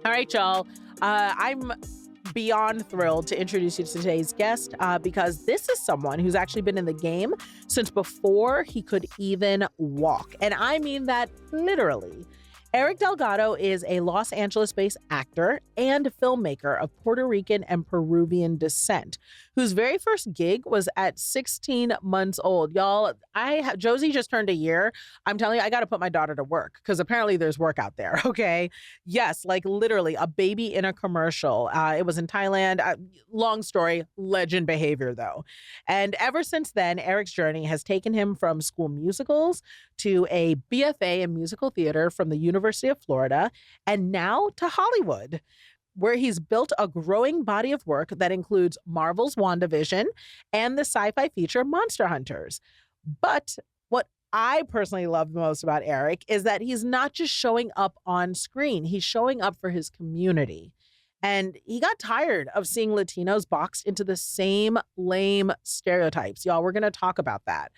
All right, y'all. I'm beyond thrilled to introduce you to today's guest because this is someone who's actually been in the game since before he could even walk. And I mean that literally. Eric Delgado is a Los Angeles-based actor and filmmaker of Puerto Rican and Peruvian descent, whose very first gig was at 16 months old. Y'all, Josie just turned a year. I'm telling you, I got to put my daughter to work because apparently there's work out there, okay? Yes, like literally a baby in a commercial. It was in Thailand. Long story, legend behavior though. And ever since then, Eric's journey has taken him from school musicals to a BFA in musical theater from the University of Florida, and now to Hollywood, where he's built a growing body of work that includes Marvel's WandaVision and the sci-fi feature Monster Hunters. But what I personally love most about Eric is that he's not just showing up on screen, he's showing up for his community. And he got tired of seeing Latinos boxed into the same lame stereotypes. Y'all, we're going to talk about that.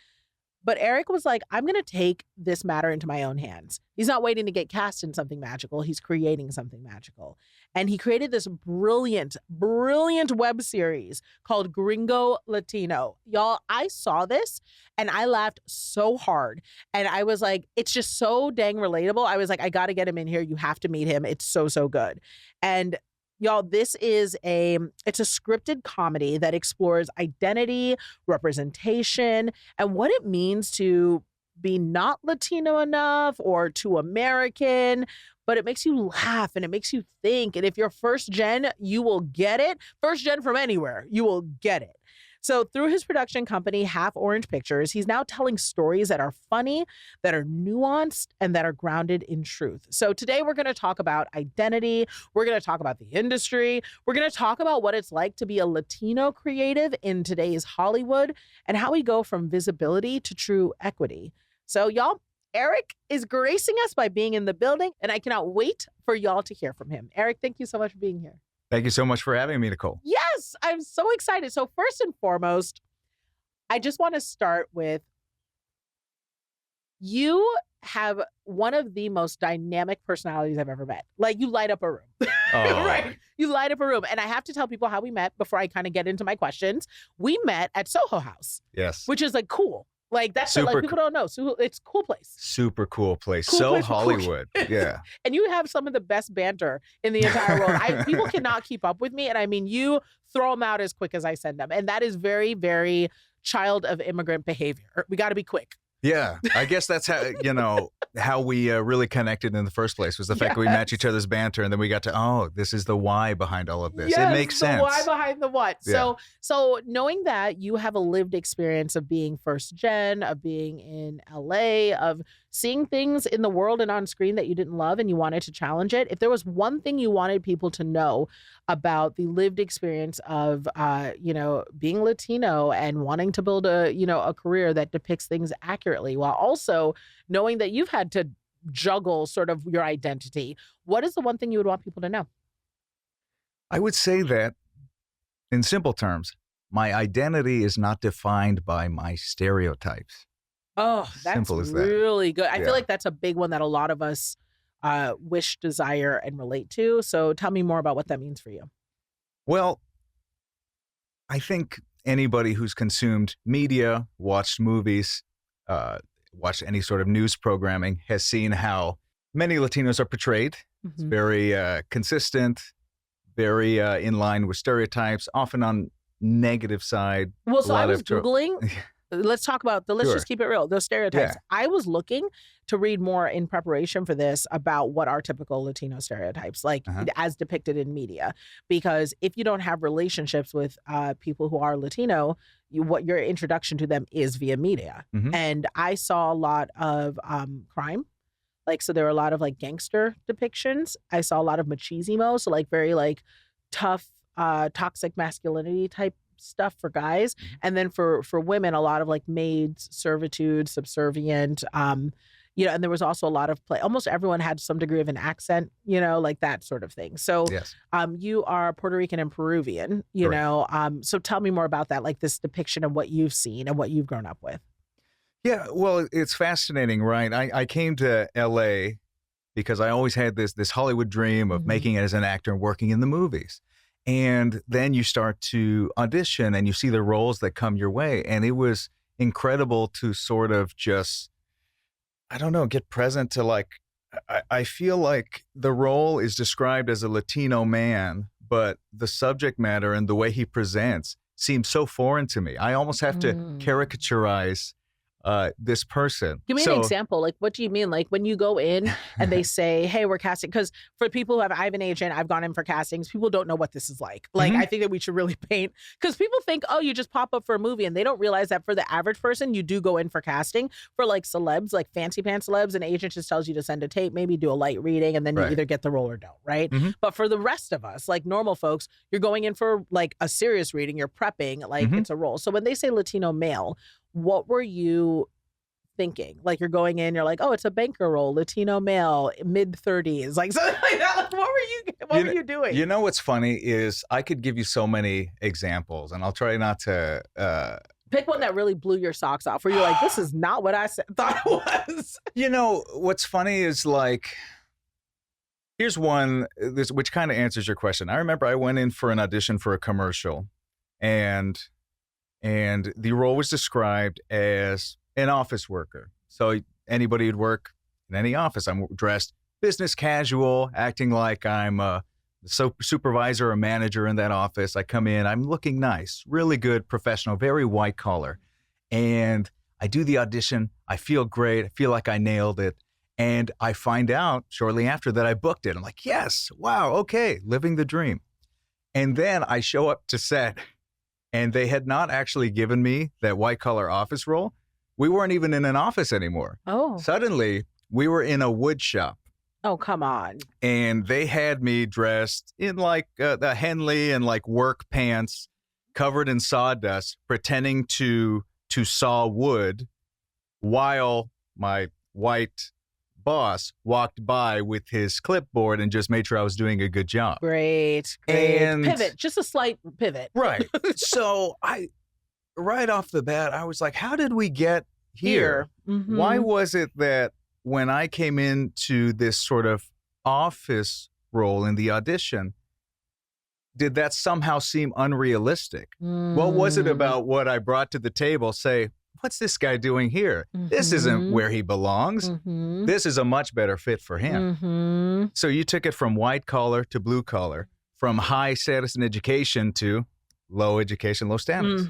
But Eric was like, I'm going to take this matter into my own hands. He's not waiting to get cast in something magical. He's creating something magical. And he created this brilliant, brilliant web series called Gringo Latino. Y'all, I saw this and I laughed so hard. And I was like, it's just so dang relatable. I was like, I got to get him in here. You have to meet him. It's so, so good. And y'all, it's a scripted comedy that explores identity, representation, and what it means to be not Latino enough or too American, but it makes you laugh and it makes you think. And if you're first gen, you will get it. First gen from anywhere, you will get it. So through his production company, Half Orange Pictures, he's now telling stories that are funny, that are nuanced, and that are grounded in truth. So today we're going to talk about identity. We're going to talk about the industry. We're going to talk about what it's like to be a Latino creative in today's Hollywood and how we go from visibility to true equity. So y'all, Eric is gracing us by being in the building, and I cannot wait for y'all to hear from him. Eric, thank you so much for being here. Thank you so much for having me, Nicole. Yes, I'm so excited. So first and foremost, I just want to start with, you have one of the most dynamic personalities I've ever met. Like, you light up a room. Oh. Right. You light up a room. And I have to tell people how we met before I kind of get into my questions. We met at Soho House. Yes. Which is like cool. Like, that's Super like people don't know. So it's a cool place. Super cool place. Cool so place Hollywood. Yeah. And you have some of the best banter in the entire world. People cannot keep up with me. And I mean, you throw them out as quick as I send them. And that is very, very child of immigrant behavior. We got to be quick. Yeah. I guess that's how we really connected in the first place, was the fact that we matched each other's banter, and then we got to, this is the why behind all of this. Yes, it makes sense. The why behind the what. Yeah. So knowing that you have a lived experience of being first gen, of being in LA, of seeing things in the world and on screen that you didn't love and you wanted to challenge it, if there was one thing you wanted people to know about the lived experience of, being Latino and wanting to build a career that depicts things accurately, while also knowing that you've had to juggle sort of your identity, what is the one thing you would want people to know? I would say that, in simple terms, my identity is not defined by my stereotypes. Oh, that's Simple as that. really good. I Yeah. feel like that's a big one that a lot of us wish, desire, and relate to. So tell me more about what that means for you. Well, I think anybody who's consumed media, watched movies, watched any sort of news programming has seen how many Latinos are portrayed. It's very consistent, very in line with stereotypes, often on negative side. Well, so I was Googling. Let's talk about let's just keep it real. Those stereotypes. Yeah. I was looking to read more in preparation for this about what are typical Latino stereotypes, like as depicted in media. Because if you don't have relationships with people who are Latino, what your introduction to them is via media. And I saw a lot of crime. Like, so there were a lot of like gangster depictions. I saw a lot of machismo. So like very like tough, toxic masculinity type stuff for guys. And then for women, a lot of like maids, servitude, subservient, and there was also a lot of play. Almost everyone had some degree of an accent, like that sort of thing. So yes. You are Puerto Rican and Peruvian, so tell me more about that, like this depiction of what you've seen and what you've grown up with. Yeah, well, it's fascinating, right? I came to LA because I always had this Hollywood dream of Mhm. making it as an actor and working in the movies. And then you start to audition and you see the roles that come your way. And it was incredible to sort of just, I don't know, get present to like, I feel like the role is described as a Latino man, but the subject matter and the way he presents seems so foreign to me. I almost have to caricaturize this person. Give me an example. Like, what do you mean? Like when you go in and they say, hey, we're casting, because for people who I have an agent, I've gone in for castings. People don't know what this is like. Like, I think that we should really paint, because people think, oh, you just pop up for a movie, and they don't realize that for the average person, you do go in for casting. For like celebs, like fancy pants celebs, an agent just tells you to send a tape, maybe do a light reading, and then you either get the role or don't, right? But for the rest of us, like normal folks, you're going in for like a serious reading, you're prepping, like it's a role. So when they say Latino male, what were you thinking? Like you're going in, you're like, oh, it's a banker role, Latino male, mid-30s, like something like that. Like, what were you doing? You know what's funny is I could give you so many examples, and I'll try not to pick one that really blew your socks off, where you're like, this is not what I thought it was. You know, what's funny is like, here's one which kind of answers your question. I remember I went in for an audition for a commercial, and the role was described as an office worker. So anybody who'd work in any office, I'm dressed business casual, acting like I'm a supervisor or manager in that office. I come in, I'm looking nice, really good, professional, very white collar. And I do the audition. I feel great. I feel like I nailed it. And I find out shortly after that I booked it. I'm like, yes, wow, okay, living the dream. And then I show up to set, and they had not actually given me that white collar office role. We weren't even in an office anymore. Oh. Suddenly, we were in a wood shop. Oh, come on. And they had me dressed in like the Henley and like work pants, covered in sawdust, pretending to saw wood, while my white boss walked by with his clipboard and just made sure I was doing a good job. Great. And pivot, just a slight pivot. Right. So right off the bat, I was like, how did we get here? Why was it that when I came into this sort of office role in the audition, did that somehow seem unrealistic? What was it about what I brought to the table? Say, what's this guy doing here? This isn't where he belongs. This is a much better fit for him. So you took it from white collar to blue collar, from high status in education to low education, low status.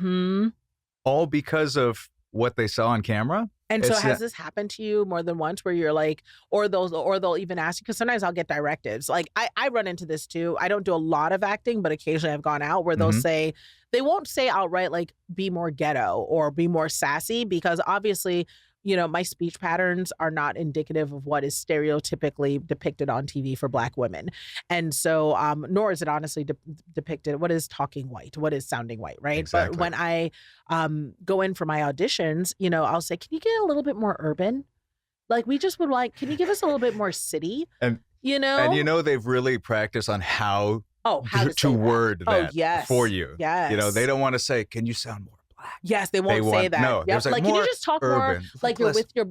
All because of what they saw on camera. And so has this happened to you more than once, where you're like, or they'll even ask you, because sometimes I'll get directives. Like I run into this too. I don't do a lot of acting, but occasionally I've gone out where they'll say, they won't say outright like be more ghetto or be more sassy, because obviously, you know, my speech patterns are not indicative of what is stereotypically depicted on TV for Black women. And so, nor is it honestly depicted, what is talking white, what is sounding white, right? Exactly. But when I go in for my auditions, you know, I'll say, can you get a little bit more urban? Like, we just would like, can you give us a little bit more city? And you know, they've really practiced on how to word that for you. Yes. You know, they don't want to say, can you sound more Black? Yes, they won't say that. No, yep. Like, can you just talk urban, more like you're with your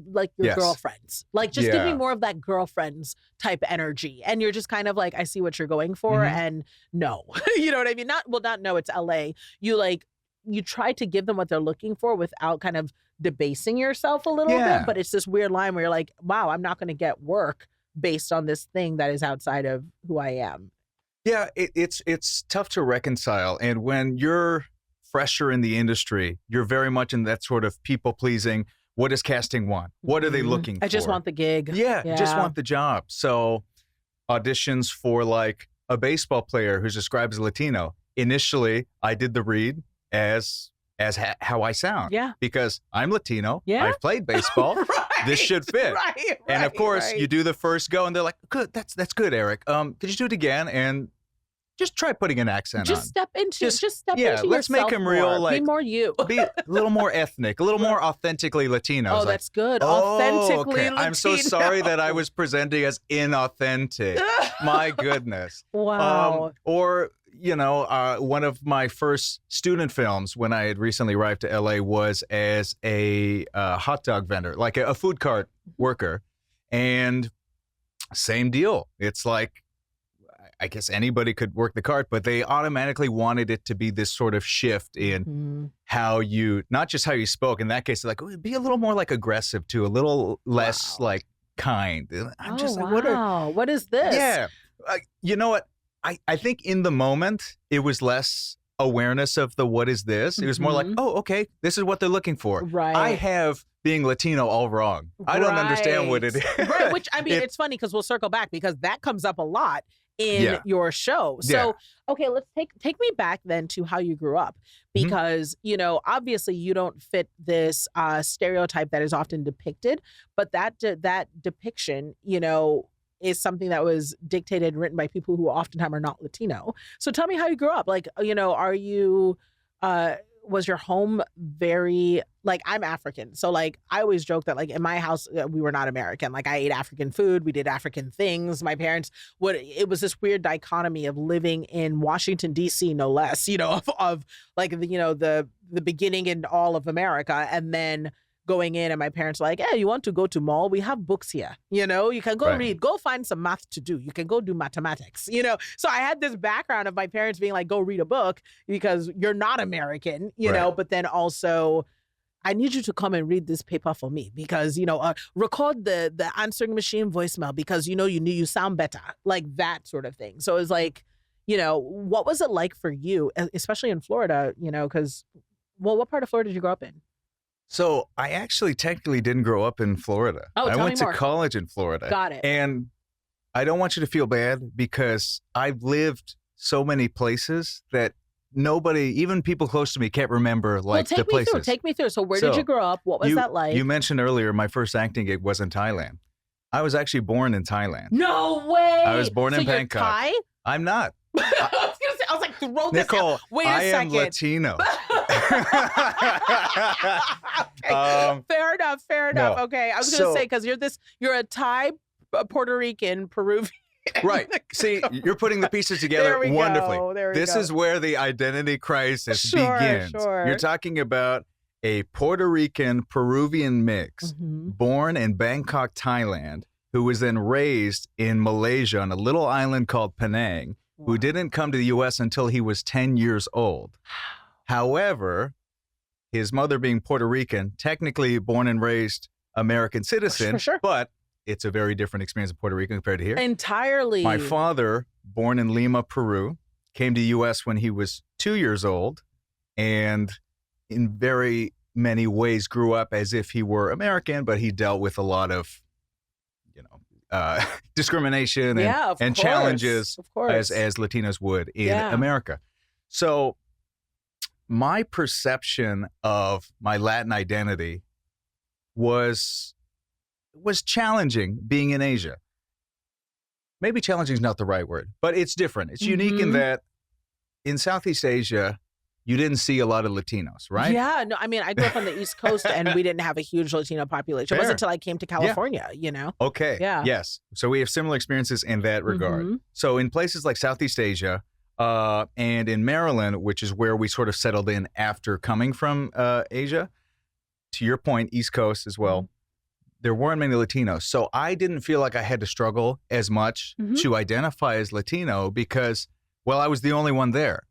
girlfriends? Like, just give me more of that girlfriends type energy. And you're just kind of like, I see what you're going for, and no. You know what I mean? Not no, it's LA. You try to give them what they're looking for without kind of debasing yourself a little bit, but it's this weird line where you're like, wow, I'm not going to get work based on this thing that is outside of who I am. Yeah, it's tough to reconcile. And when you're fresher in the industry, you're very much in that sort of people-pleasing, what does casting want? What are they looking for? I just want the gig. Yeah, just want the job. So auditions for like a baseball player who's described as Latino, initially I did the read as how I sound. Yeah. Because I'm Latino. Yeah. I've played baseball. This should fit. And of course, you do the first go and they're like, good, that's good, Eric. Could you do it again? And just try putting an accent on. Just step into yourself. Let's make him real. Like, be more you. Be a little more ethnic, a little more authentically Latino. Oh, that's good. Authentically Latino. I'm so sorry that I was presenting as inauthentic. My goodness. Wow. Or, you know, one of my first student films when I had recently arrived to LA was as a hot dog vendor, like a food cart worker. And Same deal. It's like, I guess anybody could work the cart, but they automatically wanted it to be this sort of shift in how you, not just how you spoke. In that case, like, be a little more like aggressive too, a little less like kind. I'm just like, what is this? Yeah. You know what? I think in the moment, it was less awareness of the what is this. It was more like, oh, okay, this is what they're looking for. Right. I have being Latino all wrong. I don't understand what it is. Right. Which, I mean, it's funny because we'll circle back because that comes up a lot in your show. So, okay, let's take me back then to how you grew up because, you know, obviously you don't fit this stereotype that is often depicted, but that depiction, you know, is something that was dictated and written by people who oftentimes are not Latino. So tell me how you grew up. Like, you know, are you, was your home very, like, I'm African. So like, I always joke that like in my house, we were not American. Like I ate African food. We did African things. My parents it was this weird dichotomy of living in Washington, D.C., no less, you know, of like, you know, the beginning in all of America. And then going in and my parents were like, hey, you want to go to mall? We have books here. You know, you can go read, go find some math to do. You can go do mathematics, you know? So I had this background of my parents being like, go read a book because you're not American, you know, but then also I need you to come and read this paper for me because, you know, record the answering machine voicemail because, you know, you sound better, like that sort of thing. So it was like, you know, what was it like for you, especially in Florida, you know, because, well, what part of Florida did you grow up in? So I actually technically didn't grow up in Florida. I went to college in Florida. Got it. And I don't want you to feel bad because I've lived so many places that nobody, even people close to me, can't remember like the places. Take me through. So where did you grow up? What was that like? You mentioned earlier my first acting gig was in Thailand. I was actually born in Thailand. No way. I was born in Bangkok. Thai? I'm not. I was gonna say, I was like, throw this Nicole, out. Wait a second. I am Latino. Okay. Fair enough. No. Okay. I was going to say, because you're a Thai, Puerto Rican, Peruvian. Right. See, you're putting the pieces together wonderfully. This is where the identity crisis begins. Sure. You're talking about a Puerto Rican Peruvian mix born in Bangkok, Thailand, who was then raised in Malaysia on a little island called Penang, who didn't come to the U.S. until he was 10 years old. Sure. His mother being Puerto Rican, technically born and raised American citizen, but it's a very different experience in Puerto Rico compared to here. Entirely. My father, born in Lima, Peru, came to the U.S. when he was 2 years old and in very many ways grew up as if he were American, but he dealt with a lot of, you know, discrimination and challenges as Latinos would in America. So my perception of my Latin identity was challenging being in Asia. Maybe challenging is not the right word, but it's different. It's unique in that in Southeast Asia, you didn't see a lot of Latinos, right? Yeah, no, I mean, I grew up on the East Coast and we didn't have a huge Latino population. It wasn't until I came to California, you know? Okay. Yeah. Yes. So we have similar experiences in that regard. So in places like Southeast Asia, and in Maryland, which is where we sort of settled in after coming from Asia, to your point, East Coast as well, there weren't many Latinos. So I didn't feel like I had to struggle as much to identify as Latino because, well, I was the only one there.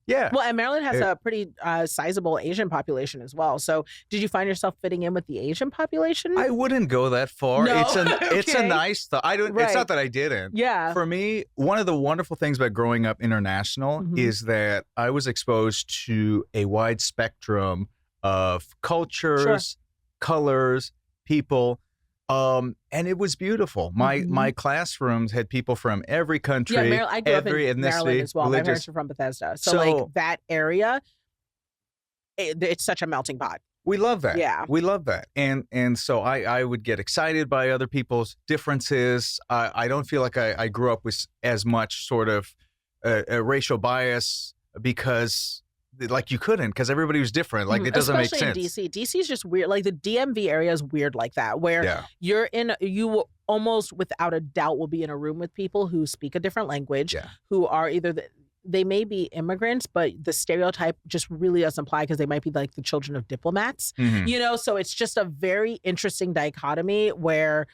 Yeah. Well, and Maryland has a pretty sizable Asian population as well. So did you find yourself fitting in with the Asian population? I wouldn't go that far. No? It's a nice thought. It's not that I didn't. Yeah. For me, one of the wonderful things about growing up international is that I was exposed to a wide spectrum of cultures, colors, people. And it was beautiful. My classrooms had people from every country, I grew up in Maryland as well. My parents are from Bethesda. So like that area, it's such a melting pot. We love that. Yeah. We love that. And so I would get excited by other people's differences. I don't feel like I grew up with as much sort of a racial bias because like you couldn't because everybody was different. Like it doesn't make sense. Especially in DC. DC is just weird. Like the DMV area is weird like that where you almost without a doubt will be in a room with people who speak a different language, who are either they may be immigrants, but the stereotype just really doesn't apply because they might be like the children of diplomats, you know? So it's just a very interesting dichotomy where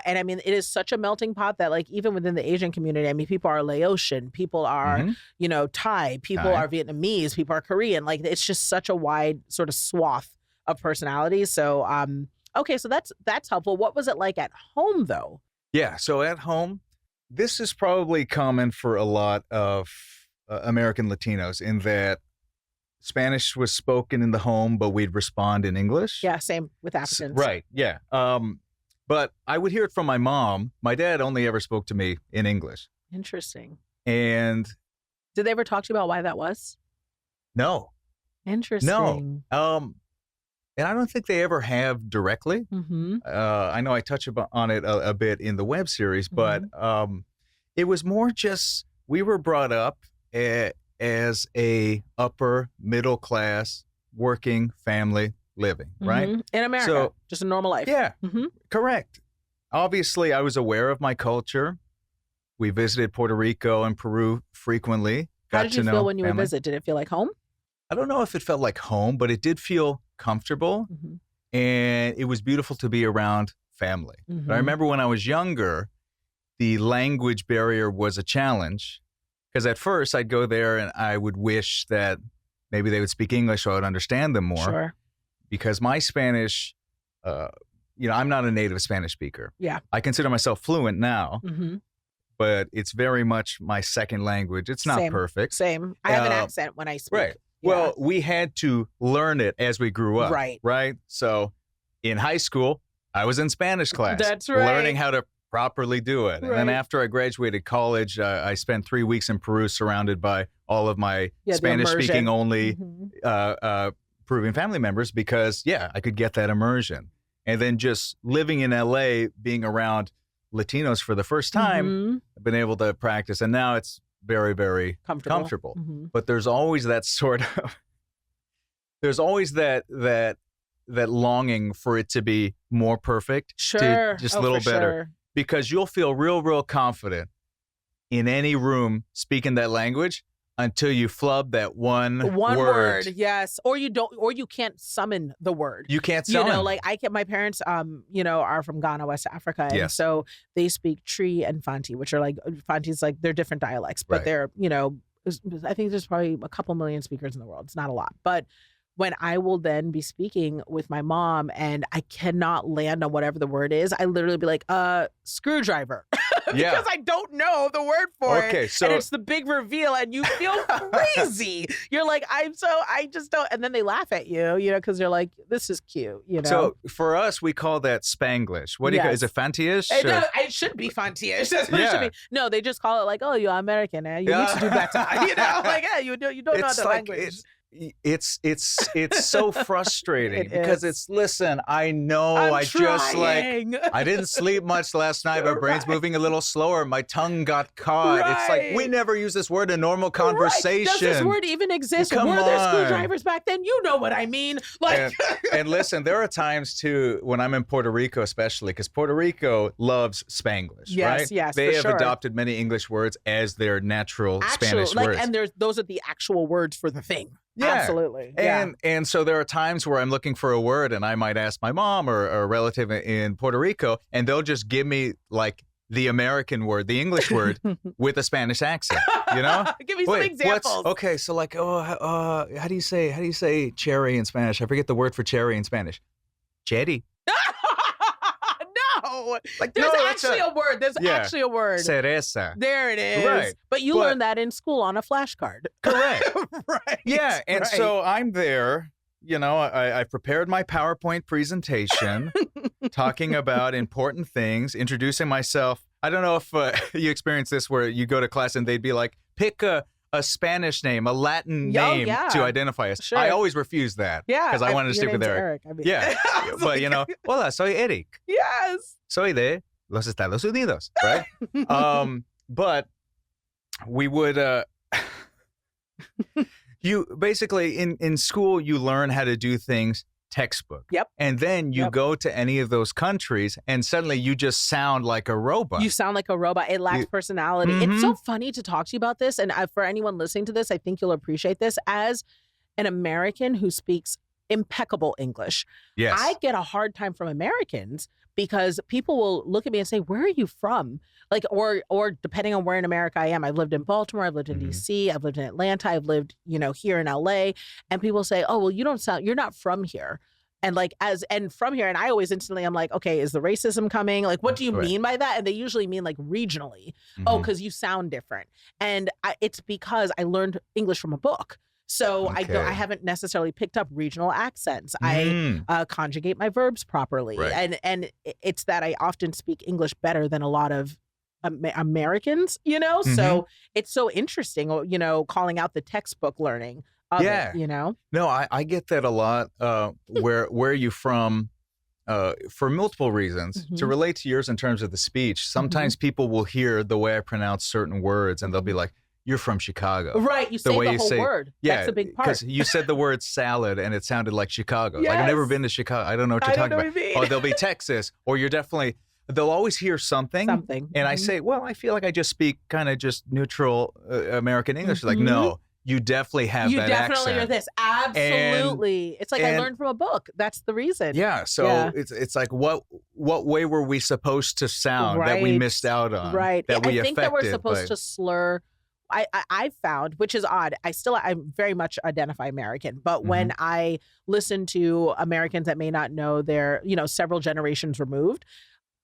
And I mean, it is such a melting pot that like even within the Asian community, I mean, people are Laotian, people are, you know, Thai, people are Vietnamese, people are Korean. Like it's just such a wide sort of swath of personalities. So, okay, so that's helpful. What was it like at home though? Yeah, so at home, this is probably common for a lot of American Latinos in that Spanish was spoken in the home, but we'd respond in English. Yeah, same with Africans. Right, yeah. But I would hear it from my mom. My dad only ever spoke to me in English. Interesting. And did they ever talk to you about why that was? No. Interesting. No. And I don't think they ever have directly. I know I touch on it a bit in the web series, but it was more just we were brought up as a upper middle class working family living, right? In America, so, just a normal life. Yeah, correct. Obviously, I was aware of my culture. We visited Puerto Rico and Peru frequently. How did you feel when you would visit? Did it feel like home? I don't know if it felt like home, but it did feel comfortable. And it was beautiful to be around family. But I remember when I was younger, the language barrier was a challenge. Because at first I'd go there and I would wish that maybe they would speak English so I would understand them more. Sure. Because my Spanish, you know, I'm not a native Spanish speaker. Yeah. I consider myself fluent now, but it's very much my second language. It's not perfect. Same. I have an accent when I speak. Right. Yeah. Well, we had to learn it as we grew up. Right. Right. So in high school, I was in Spanish class. That's right. Learning how to properly do it. And then after I graduated college, I spent 3 weeks in Peru surrounded by all of my Spanish-speaking only Peruvian family members because, I could get that immersion. And then just living in LA, being around Latinos for the first time, I've been able to practice. And now it's very, very comfortable. But there's always that sort of, there's always that longing for it to be more perfect. Sure. Just a little better. Sure. Because you'll feel real confident in any room speaking that language until you flub that one word. Yes. Or you don't, or you can't summon the word. You can't summon. You know, like my parents, you know, are from Ghana, West Africa. And so they speak Tree and Fanti, which are like, Fanti's like, they're different dialects, but they're, you know, I think there's probably a couple million speakers in the world. It's not a lot. But when I will then be speaking with my mom and I cannot land on whatever the word is, I literally be like, screwdriver. Because I don't know the word for it. So, and it's the big reveal and you feel crazy. You're like, I just don't. And then they laugh at you, you know, because you're like, this is cute, you know. So for us, we call that Spanglish. What do you call it? Is it Fanti-ish? It should be Fanti-ish. That's what it should be. No, they just call it like, oh, you're American. You need to do better. You know, like, you don't know the language. It's so frustrating because it's listen, I know I didn't sleep much last night. My brain's moving a little slower. My tongue got caught. It's like we never use this word in normal conversation. Does this word even exist? Were there screwdrivers back then? You know what I mean? Like and listen, there are times too when I'm in Puerto Rico, especially because Puerto Rico loves Spanglish, right? Yes, they have adopted many English words as their natural Spanish words. And those are the actual words for the thing. Yeah. Absolutely. And so there are times where I'm looking for a word and I might ask my mom or a relative in Puerto Rico and they'll just give me like the American word, the English word with a Spanish accent, you know? Give me some examples. Okay, so like, how do you say cherry in Spanish? I forget the word for cherry in Spanish. Cherry. No, like there's actually a word. There's actually a word. Cereza. There it is. Right. But you learned that in school on a flashcard. Correct. Right. Yeah. And so I'm there, you know, I prepared my PowerPoint presentation talking about important things, introducing myself. I don't know if you experience this where you go to class and they'd be like, pick a Spanish name, a Latin name to identify us. Sure. I always refuse that. Yeah. Because I wanted to stick with Eric. I mean, yeah. But, you know, hola, soy Eric. Yes. Soy de los Estados Unidos, right? But we would, you basically in school, you learn how to do things textbook. Yep. And then you go to any of those countries and suddenly you just sound like a robot. You sound like a robot. It lacks personality. It's so funny to talk to you about this. And for anyone listening to this, I think you'll appreciate this. As an American who speaks impeccable English. Yes. I get a hard time from Americans because people will look at me and say, where are you from? Like, or depending on where in America I am, I've lived in Baltimore, I've lived in DC, I've lived in Atlanta, I've lived, here in LA. And people say, oh, well, you're not from here. And from here, and I always instantly, I'm like, okay, is the racism coming? Like, what do you mean by that? And they usually mean like regionally. Oh, because you sound different. And it's because I learned English from a book. So I haven't necessarily picked up regional accents. I conjugate my verbs properly. Right. And it's that I often speak English better than a lot of Americans, So it's so interesting, calling out the textbook learning. It, No, I get that a lot. Where are you from? For multiple reasons. To relate to yours in terms of the speech, sometimes people will hear the way I pronounce certain words and they'll be like, you're from Chicago. Right, you say the whole word. Yeah, that's a big part. Because you said the word salad and it sounded like Chicago. Yes. Like, I've never been to Chicago. I don't know what you're talking about. Or they'll be Texas, or they'll always hear something. And I say, well, I feel like I just speak kind of just neutral American English. Like, no. You definitely have that accent. You definitely are this. Absolutely. It's like I learned from a book. That's the reason. Yeah. So it's like, what way were we supposed to sound that we missed out on? Right. That we I think that we're supposed to slur. I found, which is odd, I very much identify American, but when I listen to Americans that may not know they're, several generations removed,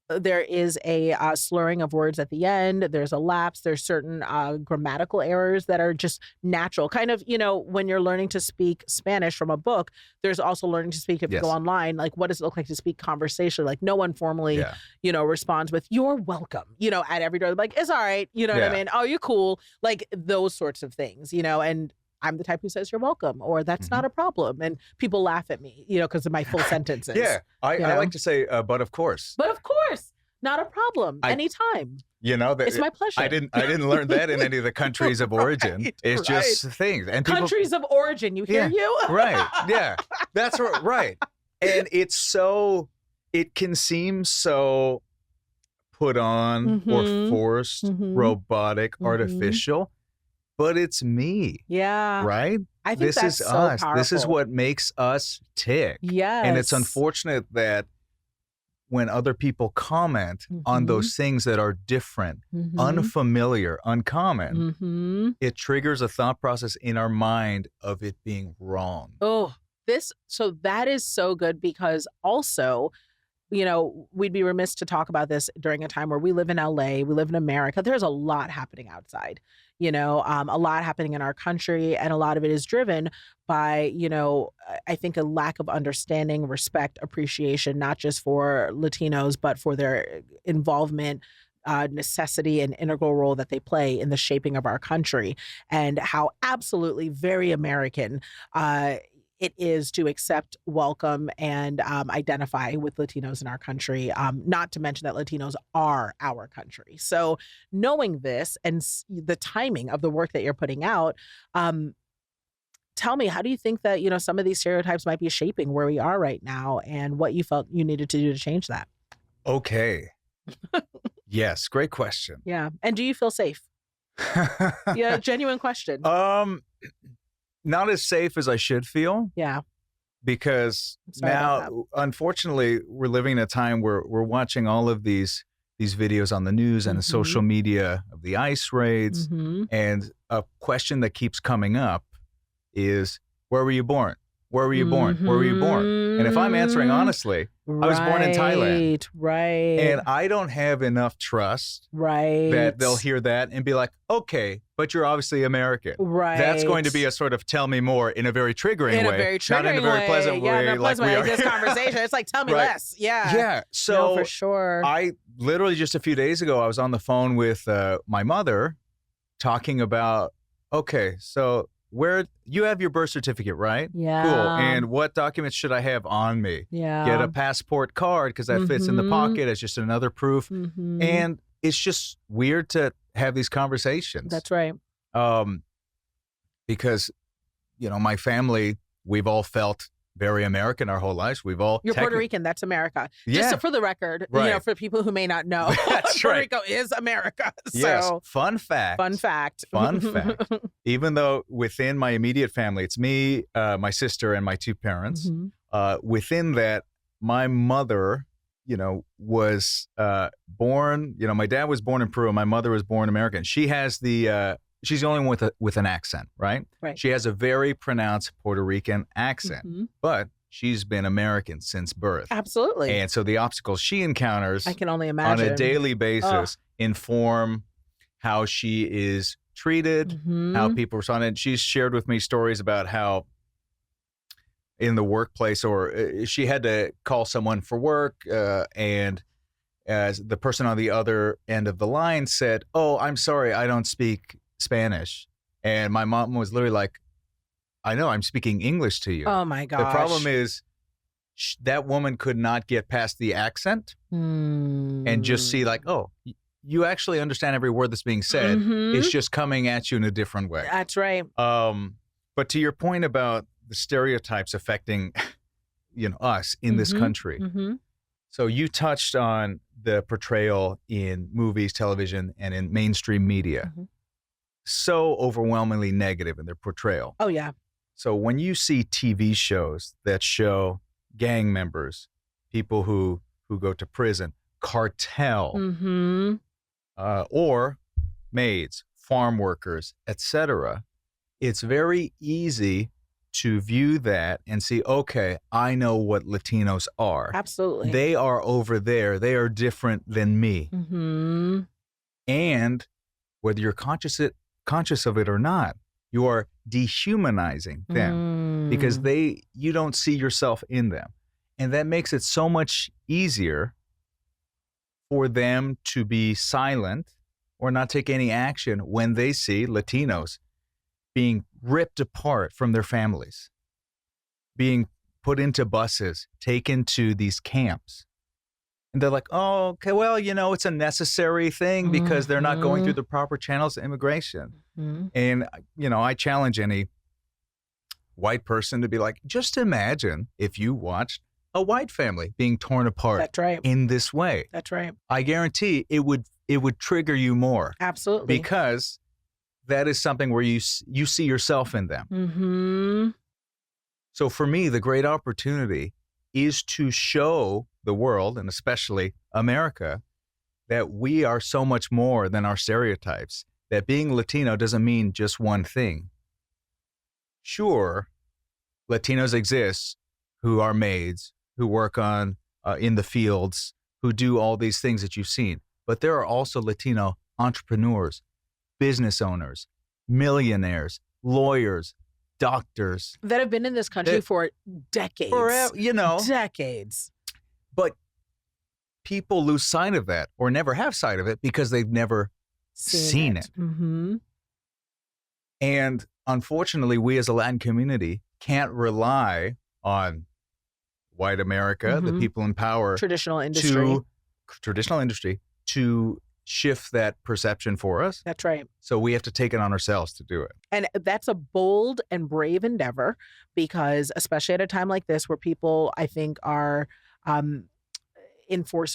there is a slurring of words at the end. There's a lapse. There's certain grammatical errors that are just natural. Kind of, when you're learning to speak Spanish from a book, there's also learning to speak if you go online. Like, what does it look like to speak conversationally? Like, no one formally, responds with, you're welcome, at every door. They're like, it's all right. You know what I mean? Oh, you're cool. Like those sorts of things, and I'm the type who says you're welcome, or that's not a problem. And people laugh at me, because of my full sentences. I like to say, but of course. But of course, not a problem. Anytime. It's my pleasure. I didn't learn that in any of the countries of origin. It's just things. And countries of origin, you hear you? Right. Yeah. That's right. And it can seem so put on or forced, robotic, artificial. But it's me. Yeah. Right? I think this is so us. powerful. This is what makes us tick. Yes. And it's unfortunate that when other people comment on those things that are different, unfamiliar, uncommon, it triggers a thought process in our mind of it being wrong. Oh, so that is so good, because also, we'd be remiss to talk about this during a time where we live in LA, we live in America. There's a lot happening outside, a lot happening in our country. And a lot of it is driven by, I think a lack of understanding, respect, appreciation, not just for Latinos, but for their involvement, necessity and integral role that they play in the shaping of our country, and how absolutely very American, it is to accept, welcome, and identify with Latinos in our country, not to mention that Latinos are our country. So knowing this and the timing of the work that you're putting out, tell me, how do you think that, some of these stereotypes might be shaping where we are right now, and what you felt you needed to do to change that? Okay. Yes, great question. Yeah. And do you feel safe? Yeah, genuine question. Not as safe as I should feel. Yeah. Because now, unfortunately, we're living in a time where we're watching all of these videos on the news and the social media of the ICE raids. And a question that keeps coming up is, where were you born? Where were you born? Where were you born? And if I'm answering honestly, I was born in Thailand. Right. And I don't have enough trust that they'll hear that and be like, okay, but you're obviously American. Right. That's going to be a sort of tell me more in a very triggering way. Not in a very pleasant way. Yeah, like we are. This conversation. It's like, tell me less. Yeah. Yeah. So no, for sure. I literally just a few days ago, I was on the phone with my mother talking about, okay, so where you have your birth certificate, right? Yeah. Cool. And what documents should I have on me? Yeah. Get a passport card, because that fits in the pocket as just another proof. And it's just weird to have these conversations. That's right. Because, my family, we've all felt very American our whole lives. We've all You're Puerto Rican. That's America. Yeah. Just for the record, Right. for people who may not know, That's Puerto right. Rico is America. So, Yes. Fun fact. Fun fact. Fun fact. Even though within my immediate family, it's me, my sister, and my two parents. Within that, my mother, was born. My dad was born in Peru. My mother was born American. She has she's the only one with an accent, right? Right. She has a very pronounced Puerto Rican accent, but she's been American since birth. Absolutely. And so the obstacles she encounters I can only imagine on a daily basis inform how she is treated, how people respond. And she's shared with me stories about how in the workplace, or she had to call someone for work, and as the person on the other end of the line said, "Oh, I'm sorry, I don't speak Spanish." And my mom was literally like, "I know, I'm speaking English to you." Oh my gosh. The problem is that woman could not get past the accent and just see like, oh, you actually understand every word that's being said. It's just coming at you in a different way. That's right. But to your point about the stereotypes affecting, us in this country. So you touched on the portrayal in movies, television, and in mainstream media. So overwhelmingly negative in their portrayal. Oh, yeah. So when you see TV shows that show gang members, people who go to prison, cartel, or maids, farm workers, etc., it's very easy to view that and see, okay, I know what Latinos are. Absolutely. They are over there. They are different than me. And whether you're conscious of it or not, you are dehumanizing them because you don't see yourself in them. And that makes it so much easier for them to be silent or not take any action when they see Latinos being ripped apart from their families, being put into buses, taken to these camps. And they're like, oh, okay, well, it's a necessary thing because they're not going through the proper channels of immigration. And, I challenge any white person to be like, just imagine if you watched a white family being torn apart That's right. in this way. That's right. I guarantee it would trigger you more. Absolutely. Because that is something where you see yourself in them. So for me, the great opportunity is to show the world, and especially America, that we are so much more than our stereotypes, that being Latino doesn't mean just one thing. Sure, Latinos exist who are maids, who work in the fields, who do all these things that you've seen. But there are also Latino entrepreneurs, business owners, millionaires, lawyers, doctors. That have been in this country for decades. Forever, Decades. But people lose sight of that or never have sight of it because they've never seen it. And unfortunately, we as a Latin community can't rely on white America, the people in power, traditional industry, to shift that perception for us. That's right. So we have to take it on ourselves to do it. And that's a bold and brave endeavor because especially at a time like this where people, I think, are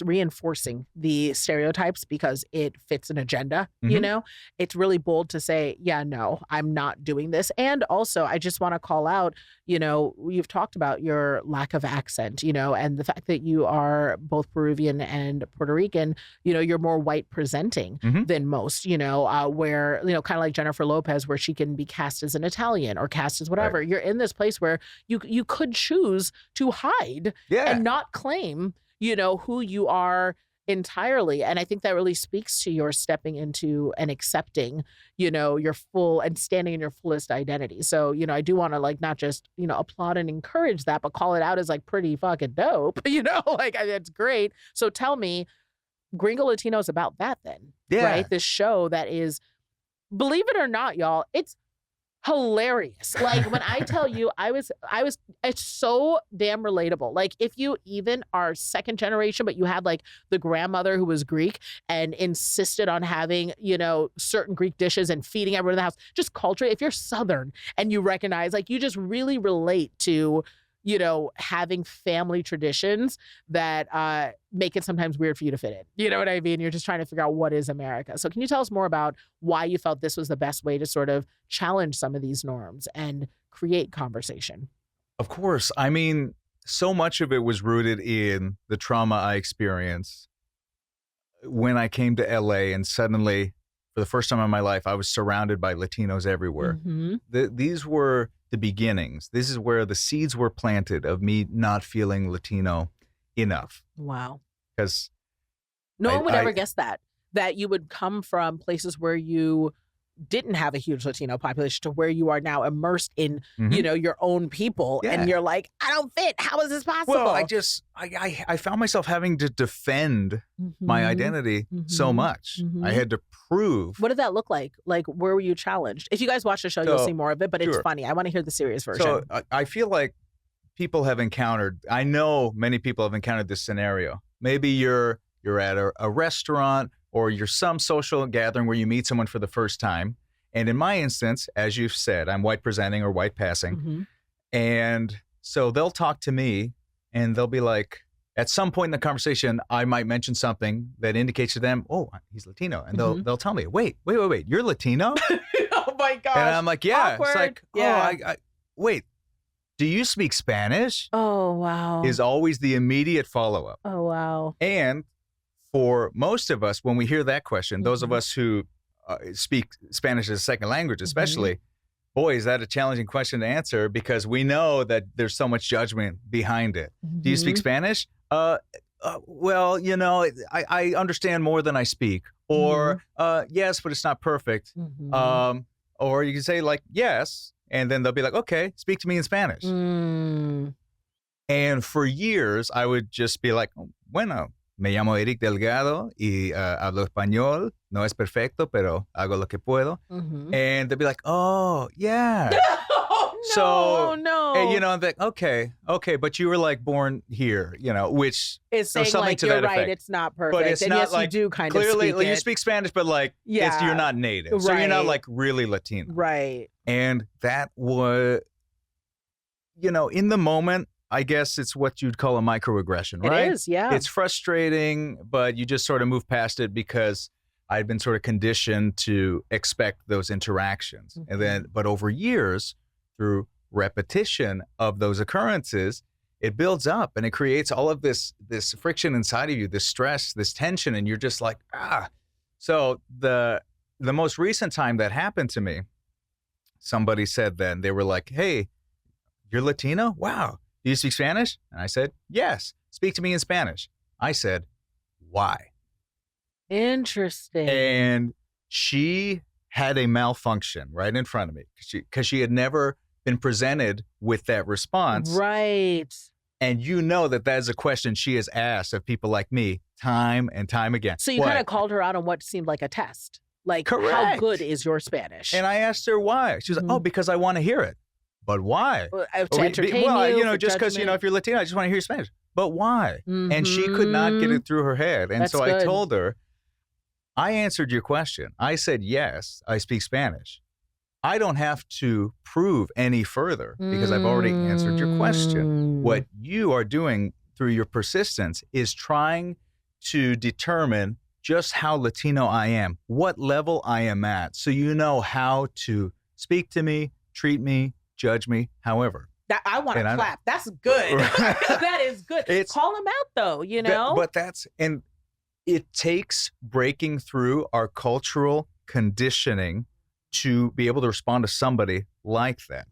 reinforcing the stereotypes because it fits an agenda, it's really bold to say, yeah, no, I'm not doing this. And also, I just want to call out, you've talked about your lack of accent, and the fact that you are both Peruvian and Puerto Rican, you're more white presenting than most, where, kind of like Jennifer Lopez, where she can be cast as an Italian or cast as whatever. Right. You're in this place where you could choose to hide and not claim who you are entirely. And I think that really speaks to your stepping into and accepting, your full and standing in your fullest identity. So, I do want to not just, applaud and encourage that, but call it out as pretty fucking dope, that's great. So tell me, Gringo Latino is about that then, right? This show that is, believe it or not, y'all, it's hilarious. When I tell you, it's so damn relatable. If you even are second generation, but you had the grandmother who was Greek and insisted on having, certain Greek dishes and feeding everyone in the house, just culture. If you're Southern and you recognize, you just really relate to, you know, having family traditions that make it sometimes weird for you to fit in. You know what I mean? You're just trying to figure out what is America. So can you tell us more about why you felt this was the best way to sort of challenge some of these norms and create conversation? Of course. I mean, so much of it was rooted in the trauma I experienced when I came to LA, and suddenly, for the first time in my life, I was surrounded by Latinos everywhere. Mm-hmm. These were the beginnings. This is where the seeds were planted of me not feeling Latino enough. Wow. Because no one would ever guess that you would come from places where you didn't have a huge Latino population to where you are now immersed in, you know, your own people. Yeah. And you're like, I don't fit. How is this possible? Well, I found myself having to defend my identity so much. I had to prove. What did that look like? Like, where were you challenged? If you guys watch the show, you'll see more of it, but it's funny. I want to hear the serious version. So I feel like people have encountered, I know many people have encountered this scenario. Maybe you're at a restaurant, or you're some social gathering where you meet someone for the first time. And in my instance, as you've said, I'm white presenting or white passing. And so they'll talk to me and they'll be like, at some point in the conversation, I might mention something that indicates to them, oh, he's Latino. And they'll tell me, wait, you're Latino? Oh my gosh. And I'm like, yeah. Awkward. It's like, I wait, do you speak Spanish? Oh, wow. Is always the immediate follow-up. Oh, wow. And for most of us, when we hear that question, those of us who speak Spanish as a second language, especially, boy, is that a challenging question to answer, because we know that there's so much judgment behind it. Do you speak Spanish? Well, you know, I understand more than I speak. Or, yes, but it's not perfect. Or you can say, like, yes, and then they'll be like, okay, speak to me in Spanish. And for years, I would just be like, bueno, me llamo Eric Delgado y hablo español. No es perfecto, pero hago lo que puedo. And they'll be like, oh, yeah. No. And, you know, I'm like, okay, but you were like born here, you know, which is saying something like, to you're that right, effect. it's not perfect. But it's and not yes, like, you do kind clearly, of speak you speak Spanish, but like, you're not native. So you're not like really Latino. Right. And that was, you know, in the moment, I guess it's what you'd call a microaggression, right? It is, yeah. It's frustrating, but you just sort of move past it because I'd been sort of conditioned to expect those interactions. And then, but over years, through repetition of those occurrences, it builds up and it creates all of this friction inside of you, this stress, this tension, and you're just like, ah. So the most recent time that happened to me, somebody said then, they were like, hey, you're Latino? Wow. Do you speak Spanish? And I said, yes. Speak to me in Spanish. I said, why? Interesting. And she had a malfunction right in front of me because she had never been presented with that response. Right. And you know that is a question she has asked of people like me time and time again. So you kind of called her out on what seemed like a test. Like, correct. How good is your Spanish? And I asked her why. She was like, oh, because I want to hear it. But why? To entertain you know, just because, you know, if you're Latino, I just want to hear Spanish. But why? And she could not get it through her head. And so I told her, I answered your question. I said, yes, I speak Spanish. I don't have to prove any further because I've already answered your question. What you are doing through your persistence is trying to determine just how Latino I am, what level I am at, so you know how to speak to me, treat me, judge me, however. I want to clap. That's good. That is good. Call him out, though, you know? And it takes breaking through our cultural conditioning to be able to respond to somebody like that.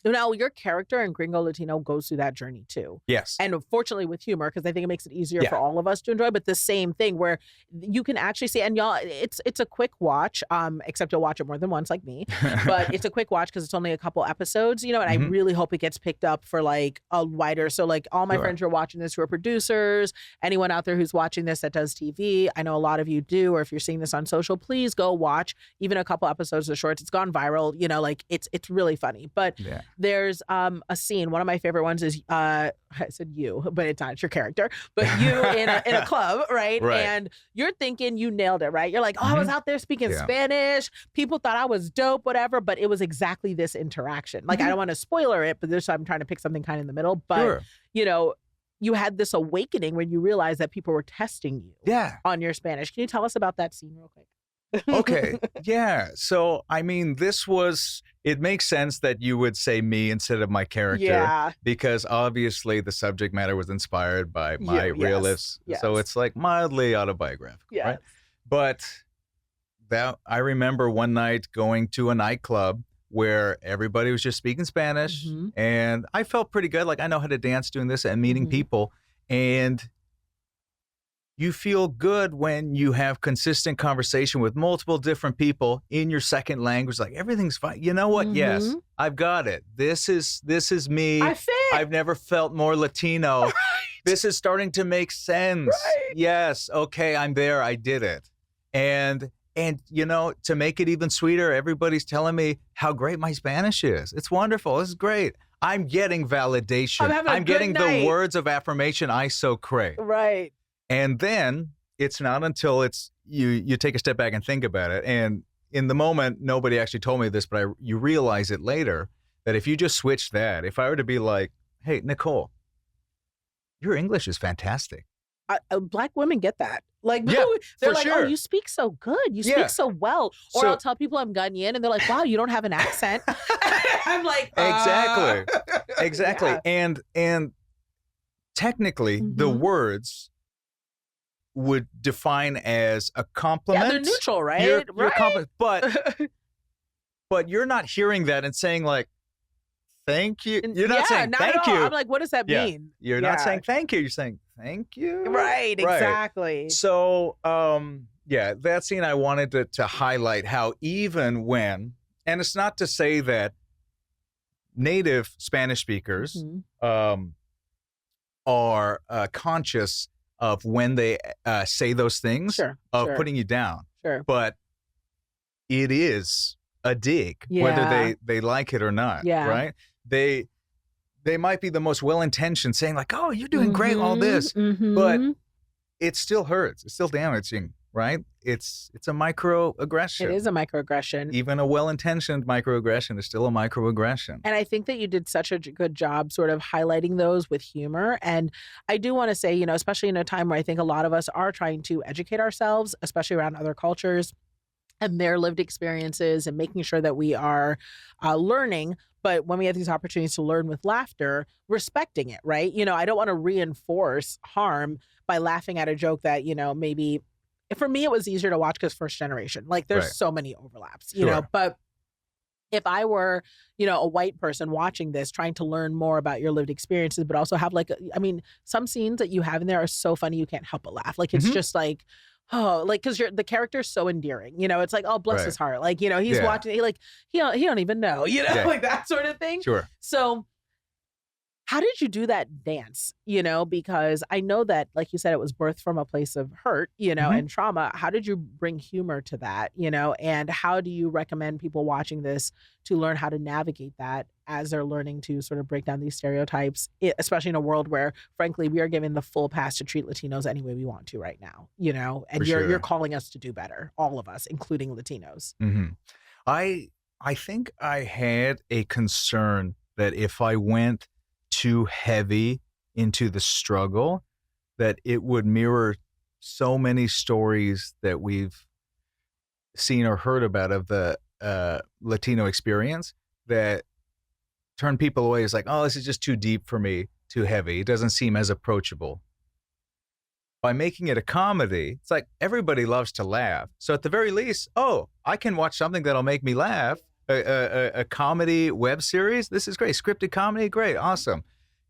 Now, your character in Gringo Latino goes through that journey too. Yes. And fortunately with humor, because I think it makes it easier for all of us to enjoy, but the same thing where you can actually see, and y'all, it's a quick watch, except you'll watch it more than once like me, but it's a quick watch because it's only a couple episodes, you know, and I really hope it gets picked up for like a wider, so like all my friends who are watching this who are producers, anyone out there who's watching this that does TV, I know a lot of you do, or if you're seeing this on social, please go watch even a couple episodes of the shorts. It's gone viral, you know, like it's really funny. But There's a scene. One of my favorite ones is I said you, but it's not, it's your character. But you in a club, right? Right. And you're thinking you nailed it, right? You're like, oh, I was out there speaking Spanish. People thought I was dope, whatever. But it was exactly this interaction. Like, I don't want to spoiler it, but I'm trying to pick something kind of in the middle. But you know, you had this awakening when you realized that people were testing you on your Spanish. Can you tell us about that scene real quick? Okay. Yeah. So, I mean, it makes sense that you would say me instead of my character because obviously the subject matter was inspired by my real lives. So it's like mildly autobiographical, right? But I remember one night going to a nightclub where everybody was just speaking Spanish and I felt pretty good. Like, I know how to dance doing this and meeting people. And you feel good when you have consistent conversation with multiple different people in your second language. Like, everything's fine. You know what? Yes, I've got it. This is me. I fit. I've never felt more Latino. Right. This is starting to make sense. Right. Yes. Okay. I'm there. I did it. And you know, to make it even sweeter, everybody's telling me how great my Spanish is. It's wonderful. This is great. I'm getting validation. I'm getting the words of affirmation I so crave. Right. And then it's not until you take a step back and think about it. And in the moment, nobody actually told me this, but you realize it later that if you just switch that, if I were to be like, hey, Nicole, your English is fantastic. Black women get that. Like, they're like, oh, you speak so good. You speak so well. Or I'll tell people I'm Ghanaian and they're like, wow, you don't have an accent. I'm like, Exactly. Yeah. And technically the words would define as a compliment. Yeah, they're neutral, right? You're but you're not hearing that and saying like, thank you. You're not saying thank you. I'm like, what does that mean? You're not saying thank you. You're saying thank you. Right, exactly. So, that scene I wanted to highlight how even when, and it's not to say that native Spanish speakers are conscious of when they say those things putting you down. Sure. But it is a dig, whether they like it or not. Yeah. Right? They might be the most well-intentioned saying like, oh, you're doing great, all this. But it still hurts. It's still damaging, right? It's a microaggression. It is a microaggression. Even a well-intentioned microaggression is still a microaggression. And I think that you did such a good job sort of highlighting those with humor. And I do want to say, you know, especially in a time where I think a lot of us are trying to educate ourselves, especially around other cultures and their lived experiences and making sure that we are learning. But when we have these opportunities to learn with laughter, respecting it, right? You know, I don't want to reinforce harm by laughing at a joke that, you know, maybe for me, it was easier to watch because first generation, like there's so many overlaps, you know, but if I were, you know, a white person watching this, trying to learn more about your lived experiences, but also have like, I mean, some scenes that you have in there are so funny, you can't help but laugh. Like, it's just like, oh, like, because the character's so endearing, you know, it's like, oh, bless his heart. Like, you know, he's watching, he don't even know, you know, like that sort of thing. Sure. So how did you do that dance, you know, because I know that, like you said, it was birthed from a place of hurt, you know, and trauma. How did you bring humor to that, you know, and how do you recommend people watching this to learn how to navigate that as they're learning to sort of break down these stereotypes, especially in a world where, frankly, we are given the full pass to treat Latinos any way we want to right now, you know, and you're calling us to do better, all of us, including Latinos. I think I had a concern that if I went too heavy into the struggle, that it would mirror so many stories that we've seen or heard about of the Latino experience that turn people away. It's like, oh, this is just too deep for me, too heavy. It doesn't seem as approachable. By making it a comedy, it's like everybody loves to laugh. So at the very least, oh, I can watch something that'll make me laugh. A comedy web series. This is great. Scripted comedy. Great. Awesome.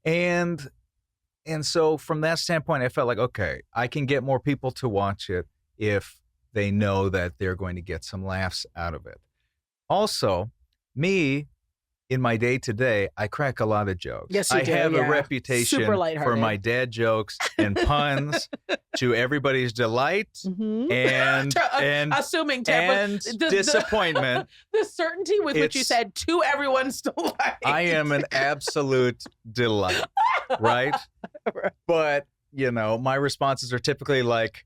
And so from that standpoint, I felt like, okay, I can get more people to watch it if they know that they're going to get some laughs out of it. Also, me in my day-to-day, I crack a lot of jokes. Yes, you I do, have yeah. a reputation Super for lighthearted. my dad jokes and puns to everybody's delight Mhm. and Assuming temper, disappointment. the certainty with which you It's- said to everyone's delight. I am an absolute delight, right? Right. But, my responses are typically like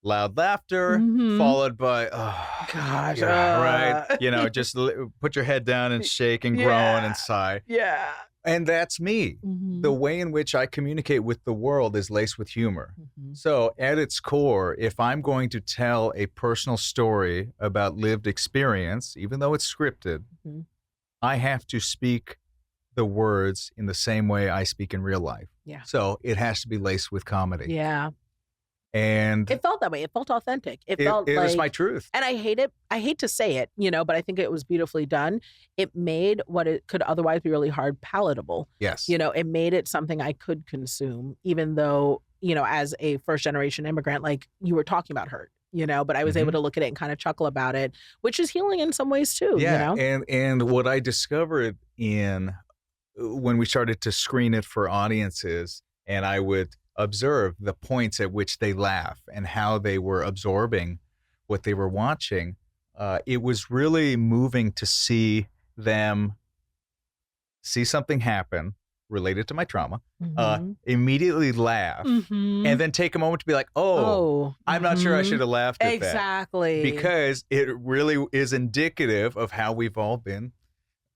loud laughter, Mhm. followed by, oh, Gosh, yeah, right? Just put your head down and shake and groan Yeah. and sigh. Yeah. And that's me. Mhm. The way in which I communicate with the world is laced with humor. Mhm. So at its core, if I'm going to tell a personal story about lived experience, even though it's scripted, Mhm. I have to speak the words in the same way I speak in real life. Yeah. So it has to be laced with comedy. Yeah. And It felt that way. It felt authentic. It felt it like, was my truth. and I hate it. I hate to say it, but I think it was beautifully done. It made what it could otherwise be really hard palatable. Yes. It made it something I could consume, even though, as a first generation immigrant, like you were talking about hurt, but I was able to look at it and kind of chuckle about it, which is healing in some ways too, Yeah. And what I discovered when we started to screen it for audiences, and I would observe the points at which they laugh and how they were absorbing what they were watching, it was really moving to see them see something happen related to my trauma, immediately laugh, and then take a moment to be like, I'm not sure I should have laughed at exactly. that. Because it really is indicative of how we've all been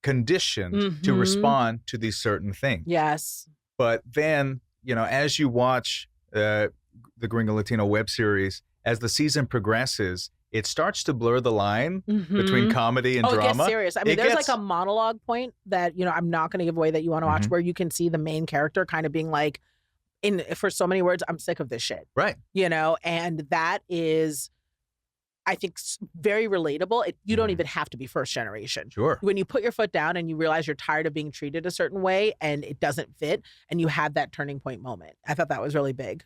conditioned to respond to these certain things. Yes. But then, as you watch the Gringo Latino web series, as the season progresses, it starts to blur the line between comedy and drama. It gets serious. I mean, there's like a monologue point that, I'm not going to give away that you want to watch, where you can see the main character kind of being like, for so many words, I'm sick of this shit. Right. And that is, I think, very relatable. You don't even have to be first generation. Sure. When you put your foot down and you realize you're tired of being treated a certain way and it doesn't fit, and you have that turning point moment. I thought that was really big.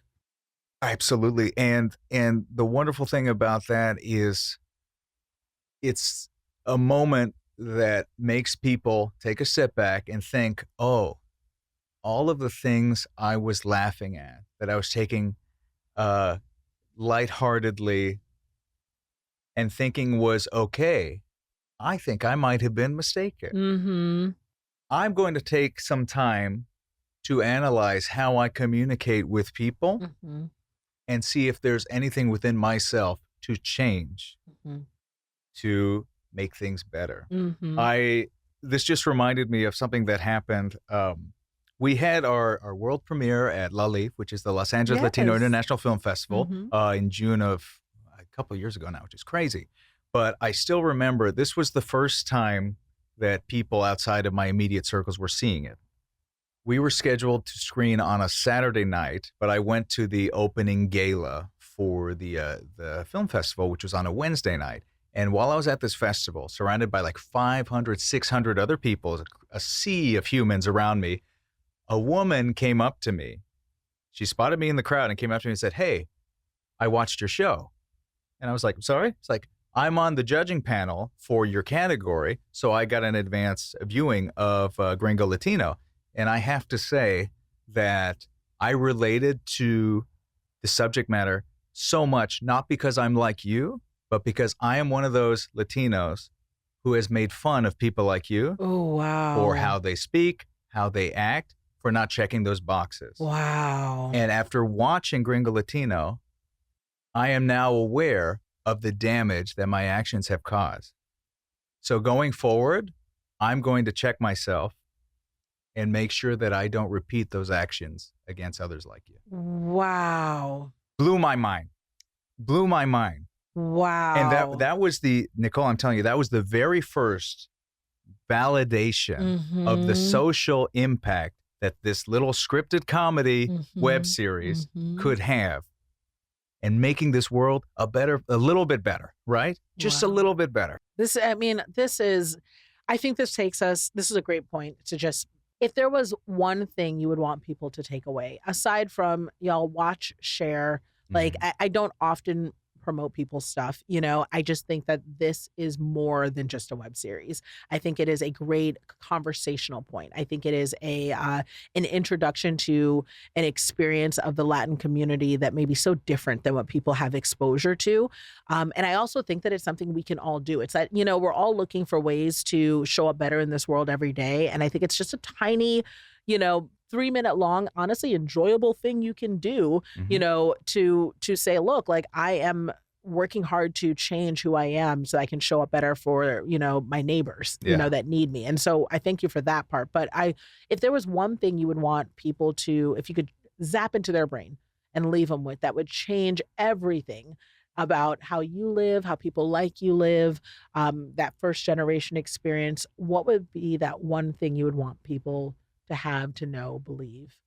Absolutely. And the wonderful thing about that is it's a moment that makes people take a step back and think, all of the things I was laughing at, that I was taking lightheartedly and thinking was okay, I think I might have been mistaken. I'm going to take some time to analyze how I communicate with people and see if there's anything within myself to change to make things better. This just reminded me of something that happened. We had our world premiere at La Leaf, which is the Los Angeles Latino International Film Festival, in June of a couple of years ago now, which is crazy. But I still remember this was the first time that people outside of my immediate circles were seeing it. We were scheduled to screen on a Saturday night, but I went to the opening gala for the film festival, which was on a Wednesday night. And while I was at this festival, surrounded by like 500, 600 other people, a sea of humans around me, a woman came up to me. She spotted me in the crowd and came up to me and said, "Hey, I watched your show." And I was like, "Sorry?" It's like, "I'm on the judging panel for your category, so I got an advance viewing of Gringo Latino. And I have to say that I related to the subject matter so much, not because I'm like you, but because I am one of those Latinos who has made fun of people like you for how they speak, how they act, for not checking those boxes." Wow. And after watching Gringo Latino, I am now aware of the damage that my actions have caused. So going forward, I'm going to check myself and make sure that I don't repeat those actions against others like you. Wow. Blew my mind. Wow. And that was Nicole, I'm telling you, that was the very first validation of the social impact that this little scripted comedy web series could have, and making this world a little bit better, right? Just a little bit better. I think this takes us, this is a great point to just, if there was one thing you would want people to take away, aside from y'all watch, share, like I don't often promote people's stuff. I just think that this is more than just a web series. I think it is a great conversational point. I think it is an introduction to an experience of the Latin community that may be so different than what people have exposure to. And I also think that it's something we can all do. It's that, we're all looking for ways to show up better in this world every day. And I think it's just a tiny, 3-minute long, honestly enjoyable thing you can do, to say, look, like I am working hard to change who I am so I can show up better for, my neighbors, that need me. And so I thank you for that part. But if there was one thing you would want people to, if you could zap into their brain and leave them with, that would change everything about how you live, how people like you live, that first generation experience, what would be that one thing you would want people to have, to know, believe?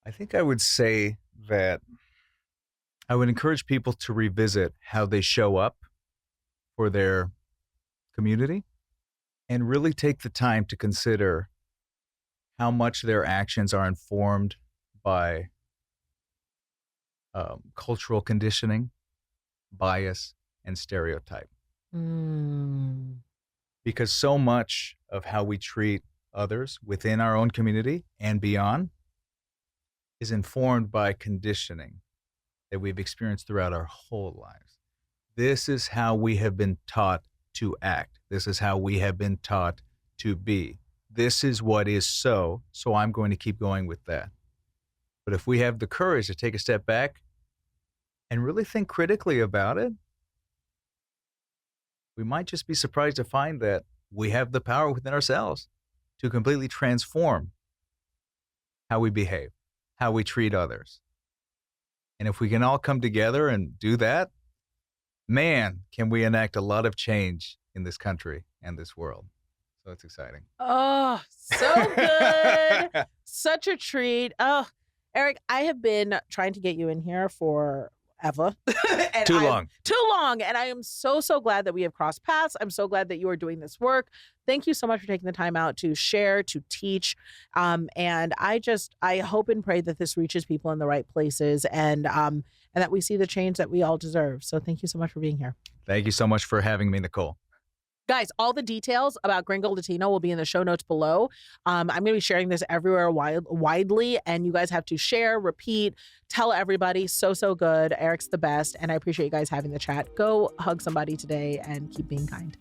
I think I would say that I would encourage people to revisit how they show up for their community and really take the time to consider how much their actions are informed by cultural conditioning, bias, and stereotype. Because so much of how we treat others within our own community and beyond is informed by conditioning that we've experienced throughout our whole lives. This is how we have been taught to act. This is how we have been taught to be. This is what is so I'm going to keep going with that. But if we have the courage to take a step back and really think critically about it, we might just be surprised to find that we have the power within ourselves to completely transform how we behave, how we treat others. And if we can all come together and do that, man, can we enact a lot of change in this country and this world. So it's exciting. Oh, so good. Such a treat. Oh, Eric, I have been trying to get you in here for ever. Too long. And I am so glad that we have crossed paths. I'm so glad that you are doing this work. Thank you so much for taking the time out to share, to teach. And I hope and pray that this reaches people in the right places and that we see the change that we all deserve. So thank you so much for being here. Thank you so much for having me, Nicole. Guys, all the details about Gringo Latino will be in the show notes below. I'm going to be sharing this everywhere widely, and you guys have to share, repeat, tell everybody. So good. Eric's the best, and I appreciate you guys having the chat. Go hug somebody today and keep being kind.